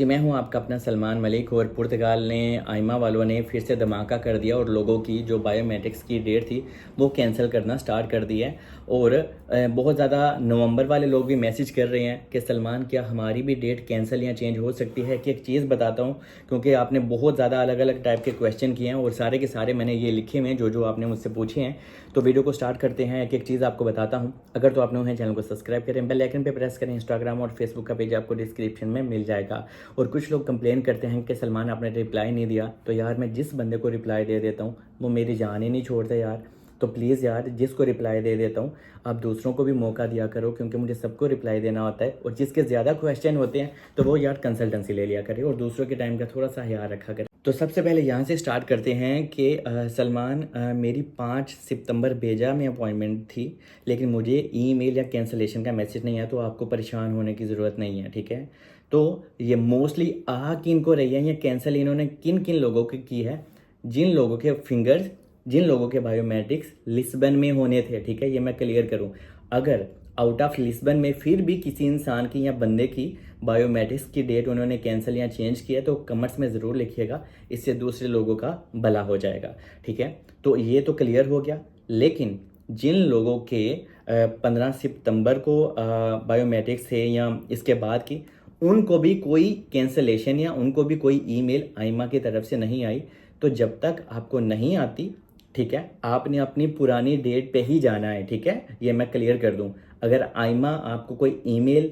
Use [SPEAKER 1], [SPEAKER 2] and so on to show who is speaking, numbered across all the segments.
[SPEAKER 1] जी, मैं हूँ आपका अपना सलमान मलिक और पुर्तगाल ने आइमा वालों ने फिर से धमाका कर दिया और लोगों की जो बायोमेट्रिक्स की डेट थी वो कैंसिल करना स्टार्ट कर दी है। और बहुत ज़्यादा नवंबर वाले लोग भी मैसेज कर रहे हैं कि सलमान क्या हमारी भी डेट कैंसिल या चेंज हो सकती है। कि एक चीज़ बताता हूँ, क्योंकि आपने बहुत ज़्यादा अलग अलग टाइप के क्वेश्चन किए हैं और सारे के सारे मैंने ये लिखे हुए हैं जो आपने मुझसे पूछे हैं। तो वीडियो को स्टार्ट करते हैं। एक एक चीज़ आपको बताता हूँ। अगर तो आपने उन्हें चैनल को सब्सक्राइब करें, बेल आइकन पे प्रेस करें। इंस्टाग्राम और फेसबुक का पेज आपको डिस्क्रिप्शन में मिल जाएगा। और कुछ लोग कंप्लेन करते हैं कि सलमान आपने रिप्लाई नहीं दिया। तो यार मैं जिस बंदे को रिप्लाई दे देता हूँ वो मेरी जान ही नहीं छोड़ता यार। तो प्लीज़ यार, जिसको रिप्लाई दे देता हूँ आप दूसरों को भी मौका दिया करो, क्योंकि मुझे सबको रिप्लाई देना होता है। और जिसके ज़्यादा क्वेश्चन होते हैं तो वो यार कंसल्टेंसी ले लिया करे और दूसरों के टाइम का थोड़ा सा ख्याल रखा करे। तो सबसे पहले यहाँ से स्टार्ट करते हैं कि सलमान, मेरी 5 सितंबर बेजा में अपॉइंटमेंट थी, लेकिन मुझे ईमेल या कैंसलेशन का मैसेज नहीं आया। तो आपको परेशान होने की ज़रूरत नहीं है, ठीक है। तो ये मोस्टली आ किन को रही है या कैंसिल इन्होंने किन किन लोगों की है? जिन लोगों के फिंगर्स, जिन लोगों के बायोमेट्रिक्स लिस्बन में होने थे, ठीक है। ये मैं क्लियर करूं, अगर आउट ऑफ लिस्बन में फिर भी किसी इंसान की या बंदे की बायोमेट्रिक्स की डेट उन्होंने कैंसिल या चेंज किया तो कमेंट्स में ज़रूर लिखिएगा, इससे दूसरे लोगों का भला हो जाएगा, ठीक है। तो ये तो क्लियर हो गया। लेकिन जिन लोगों के 15 सितंबर को बायोमेट्रिक्स थे या इसके बाद की, उनको भी कोई कैंसलेशन या उनको भी कोई ईमेल आइमा की तरफ से नहीं आई। तो जब तक आपको नहीं आती, ठीक है, आपने अपनी पुरानी डेट पे ही जाना है, ठीक है। ये मैं क्लियर कर दूं, अगर आइमा आपको कोई ईमेल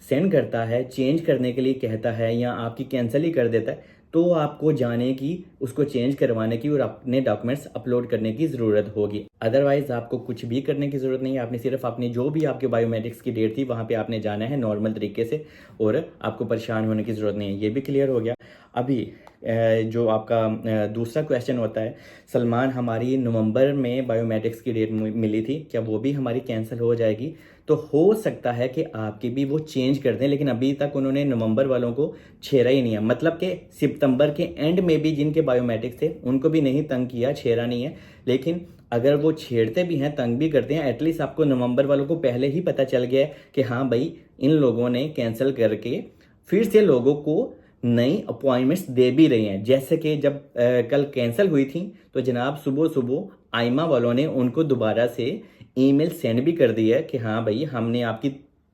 [SPEAKER 1] सेंड करता है, चेंज करने के लिए कहता है या आपकी कैंसिल ही कर देता है, तो आपको जाने की, उसको चेंज करवाने की और अपने डॉक्यूमेंट्स अपलोड करने की ज़रूरत होगी। अदरवाइज़ आपको कुछ भी करने की ज़रूरत नहीं है। आपने सिर्फ अपनी जो भी आपके बायोमेट्रिक्स की डेट थी वहाँ पे आपने जाना है नॉर्मल तरीके से, और आपको परेशान होने की ज़रूरत नहीं है। ये भी क्लियर हो गया। अभी जो आपका दूसरा क्वेश्चन होता है, सलमान हमारी नवंबर में बायोमेट्रिक्स की डेट मिली थी, क्या वो भी हमारी कैंसिल हो जाएगी? तो हो सकता है कि आपकी भी वो चेंज कर दें, लेकिन अभी तक उन्होंने नवंबर वालों को छेड़ा ही नहीं है। मतलब कि सितंबर के एंड में भी जिनके बायोमेट्रिक्स थे उनको भी नहीं तंग किया, छेड़ा नहीं है। लेकिन अगर वो छेड़ते भी हैं, तंग भी करते हैं, एटलीस्ट आपको नवंबर वालों को पहले ही पता चल गया है कि हाँ भाई, इन लोगों ने कैंसिल करके फिर से लोगों को नई अपॉइंटमेंट्स दे भी रही हैं। जैसे कि जब कल कैंसिल हुई थी तो जनाब सुबह सुबह आइमा वालों ने उनको दोबारा से ईमेल सेंड भी कर दी है कि हाँ भाई, हमने आपकी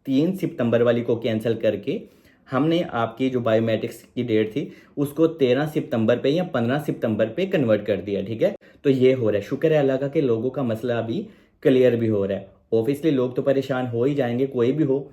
[SPEAKER 1] 3 सितंबर वाली को कैंसिल करके हमने आपकी जो बायोमेट्रिक्स की डेट थी उसको 13 सितंबर पे या 15 सितंबर पे कन्वर्ट कर दिया, ठीक है। तो ये हो रहा है, शुक्र है अल्लाह का कि लोगों का मसला अभी क्लियर भी हो रहा है। ऑब्वियसली लोग तो परेशान हो ही जाएंगे, कोई भी हो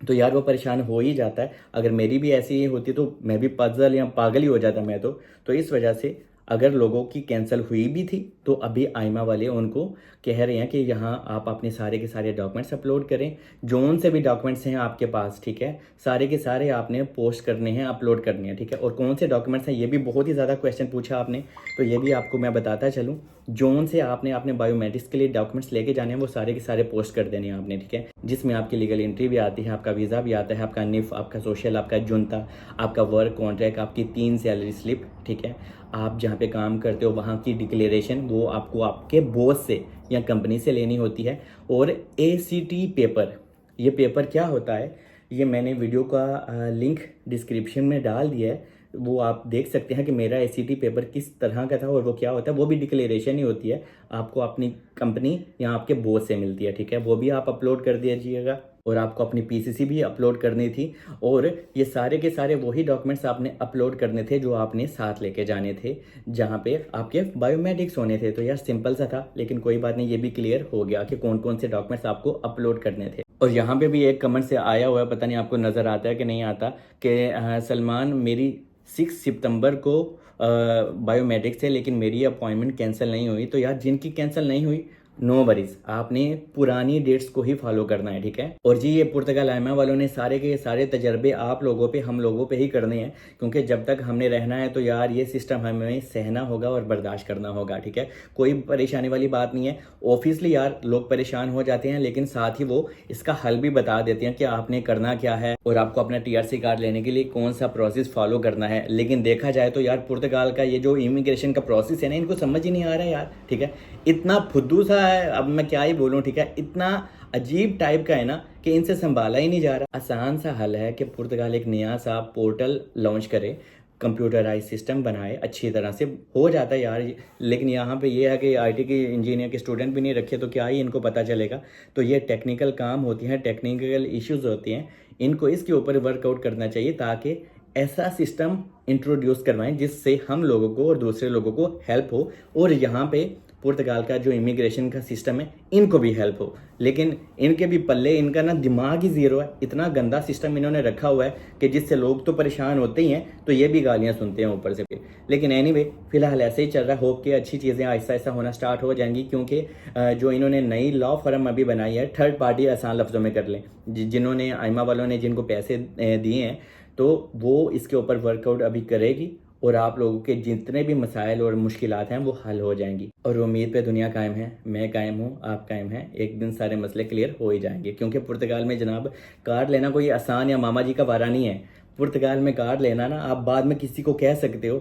[SPEAKER 1] तो यार वो परेशान हो ही जाता है। अगर मेरी भी ऐसी ही होती तो मैं भी पजल या पागल ही हो जाता मैं तो इस वजह से अगर लोगों की कैंसिल हुई भी थी तो अभी आइमा वाले उनको कह रहे हैं कि यहाँ आप अपने सारे के सारे डॉक्यूमेंट्स अपलोड करें। जोन से भी डॉक्यूमेंट्स हैं आपके पास, ठीक है, सारे के सारे आपने पोस्ट करने हैं, अपलोड करने हैं, ठीक है। और कौन से डॉक्यूमेंट्स हैं, ये भी बहुत ही ज़्यादा क्वेश्चन पूछा आपने, तो ये भी आपको मैं बताता चलूँ। जोन से आपने अपने बायोमेट्रिक्स के लिए डॉक्यूमेंट्स लेके जाने हैं, वो सारे के सारे पोस्ट कर देने हैं आपने, ठीक है। जिसमें आपकी लीगल एंट्री भी आती है, आपका वीज़ा भी आता है, आपका निफ, आपका सोशल, आपका जुनता, आपका वर्क कॉन्ट्रैक्ट, आपकी 3 सैलरी स्लिप, ठीक है। आप जहाँ पे काम करते हो वहाँ की डिक्लेरेशन, वो आपको आपके बॉस से या कंपनी से लेनी होती है। और ACT पेपर, ये पेपर क्या होता है, ये मैंने वीडियो का लिंक डिस्क्रिप्शन में डाल दिया है, वो आप देख सकते हैं कि मेरा ACT पेपर किस तरह का था और वो क्या होता है। वो भी डिक्लेरेशन ही होती है, आपको अपनी कंपनी या आपके बॉस से मिलती है, ठीक है। वो भी आप अपलोड कर दीजिएगा और आपको अपनी PCC भी अपलोड करनी थी। और ये सारे के सारे वही डॉक्यूमेंट्स आपने अपलोड करने थे जो आपने साथ लेके जाने थे जहाँ पे आपके बायोमेट्रिक्स होने थे। तो यार सिंपल सा था, लेकिन कोई बात नहीं, ये भी क्लियर हो गया कि कौन कौन से डॉक्यूमेंट्स आपको अपलोड करने थे। और यहाँ पे भी एक कमेंट से आया हुआ है, पता नहीं आपको नज़र आता है कि नहीं आता, कि सलमान मेरी 6 सितंबर को बायोमेट्रिक्स है लेकिन मेरी अपॉइंटमेंट कैंसिल नहीं हुई। तो यार जिनकी कैंसिल नहीं हुई, नो वरीज, आपने पुरानी डेट्स को ही फॉलो करना है, ठीक है। और जी, ये पुर्तगाल आइमा वालों ने सारे के सारे तजर्बे आप लोगों पे, हम लोगों पे ही करने हैं, क्योंकि जब तक हमने रहना है तो यार ये सिस्टम हमें सहना होगा और बर्दाश्त करना होगा, ठीक है। कोई परेशानी वाली बात नहीं है। ऑब्वियसली यार लोग परेशान हो जाते हैं, लेकिन साथ ही वो इसका हल भी बता देते हैं कि आपने करना क्या है और आपको अपना TRC कार्ड लेने के लिए कौन सा प्रोसेस फॉलो करना है। लेकिन देखा जाए तो यार पुर्तगाल का ये जो इमिग्रेशन का प्रोसेस है ना, इनको समझ ही नहीं आ रहा है यार, ठीक है। इतना फुद्दू सा है, अब मैं क्या ही बोलूँ, ठीक है। इतना अजीब टाइप का है ना कि इनसे संभाला ही नहीं जा रहा। आसान सा हल है कि पुर्तगाल एक नया सा पोर्टल लॉन्च करे, कंप्यूटराइज सिस्टम बनाए, अच्छी तरह से हो जाता है यार। लेकिन यहाँ पे ये है कि आईटी के इंजीनियर के स्टूडेंट भी नहीं रखे तो क्या ही इनको पता चलेगा। तो ये टेक्निकल काम होती हैं, टेक्निकल इश्यूज होती हैं, इनको इसके ऊपर वर्कआउट करना चाहिए ताकि ऐसा सिस्टम इंट्रोड्यूस करवाएं जिससे हम लोगों को और दूसरे लोगों को हेल्प हो, और यहाँ पे पुर्तगाल का जो इमिग्रेशन का सिस्टम है इनको भी हेल्प हो। लेकिन इनके भी पल्ले, इनका ना दिमाग ही ज़ीरो है। इतना गंदा सिस्टम इन्होंने रखा हुआ है कि जिससे लोग तो परेशान होते ही हैं तो ये भी गालियाँ सुनते हैं ऊपर से। लेकिन एनीवे फिलहाल ऐसे ही चल रहा है। होप कि अच्छी चीज़ें आहिस्ता आहिस्ता होना स्टार्ट हो जाएंगी, क्योंकि जो इन्होंने नई लॉ फर्म अभी बनाई है, थर्ड पार्टी आसान लफ्ज़ों में कर लें, जिन्होंने आइमा वालों ने जिनको पैसे दिए हैं, तो वो इसके ऊपर वर्कआउट अभी करेगी और आप लोगों के जितने भी मसाइल और मुश्किलात हैं वो हल हो जाएंगी। और उम्मीद पे दुनिया कायम है, मैं कायम हूँ, आप कायम हैं, एक दिन सारे मसले क्लियर हो ही जाएंगे। क्योंकि पुर्तगाल में जनाब कार्ड लेना कोई आसान या मामा जी का वारा नहीं है। पुर्तगाल में कार्ड लेना ना, आप बाद में किसी को कह सकते हो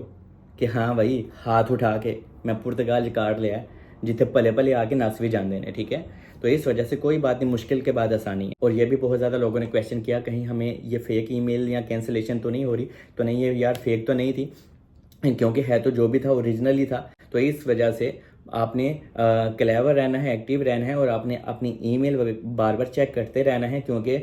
[SPEAKER 1] कि हाँ भाई हाथ उठा के मैं पुर्तगाल कार्ड लिया, जिथे पले पले आके नस भी जाते हैं, ठीक है। तो इस वजह से कोई बात नहीं, मुश्किल के बाद आसानी है। और ये भी बहुत ज़्यादा लोगों ने क्वेश्चन किया कहीं हमें ये फेक ईमेल या कैंसिलेशन तो नहीं हो रही। तो नहीं, ये यार फेक तो नहीं थी, क्योंकि है तो जो भी था ओरिजिनल ही था। तो इस वजह से आपने क्लेवर रहना है, एक्टिव रहना है, और आपने अपनी ईमेल बार बार चेक करते रहना है, क्योंकि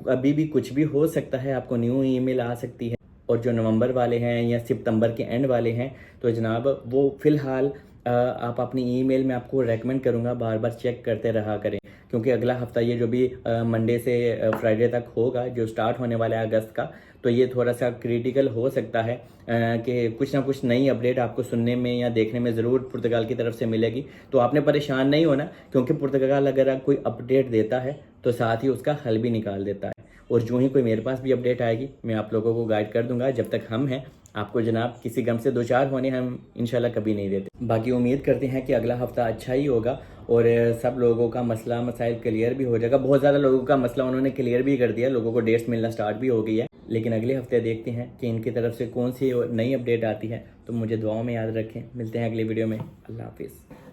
[SPEAKER 1] अभी भी कुछ भी हो सकता है, आपको न्यू ईमेल आ सकती है। और जो नवंबर वाले हैं या सितंबर के एंड वाले हैं तो जनाब वो फ़िलहाल आप अपनी ईमेल में आपको रेकमेंड करूँगा बार बार चेक करते रहा करें, क्योंकि अगला हफ्ता ये जो भी मंडे से फ्राइडे तक होगा, जो स्टार्ट होने वाला है अगस्त का, तो ये थोड़ा सा क्रिटिकल हो सकता है कि कुछ ना कुछ नई अपडेट आपको सुनने में या देखने में ज़रूर पुर्तगाल की तरफ से मिलेगी। तो आपने परेशान नहीं होना, क्योंकि पुर्तगाल अगर कोई अपडेट देता है तो साथ ही उसका हल भी निकाल देता है। और जो ही कोई मेरे पास भी अपडेट आएगी मैं आप लोगों को गाइड कर दूंगा। जब तक हम हैं आपको जनाब किसी गम से दो चार होने हम इंशाल्लाह कभी नहीं देते। बाकी उम्मीद करते हैं कि अगला हफ्ता अच्छा ही होगा और सब लोगों का मसला मसाइल क्लियर भी हो जाएगा। बहुत ज़्यादा लोगों का मसला उन्होंने क्लियर भी कर दिया, लोगों को डेट्स मिलना स्टार्ट भी हो गई है। लेकिन अगले हफ्ते देखते हैं कि इनकी तरफ से कौन सी नई अपडेट आती है। तो मुझे दुआओं में याद रखें। मिलते हैं अगली वीडियो में। अल्लाह हाफिज़।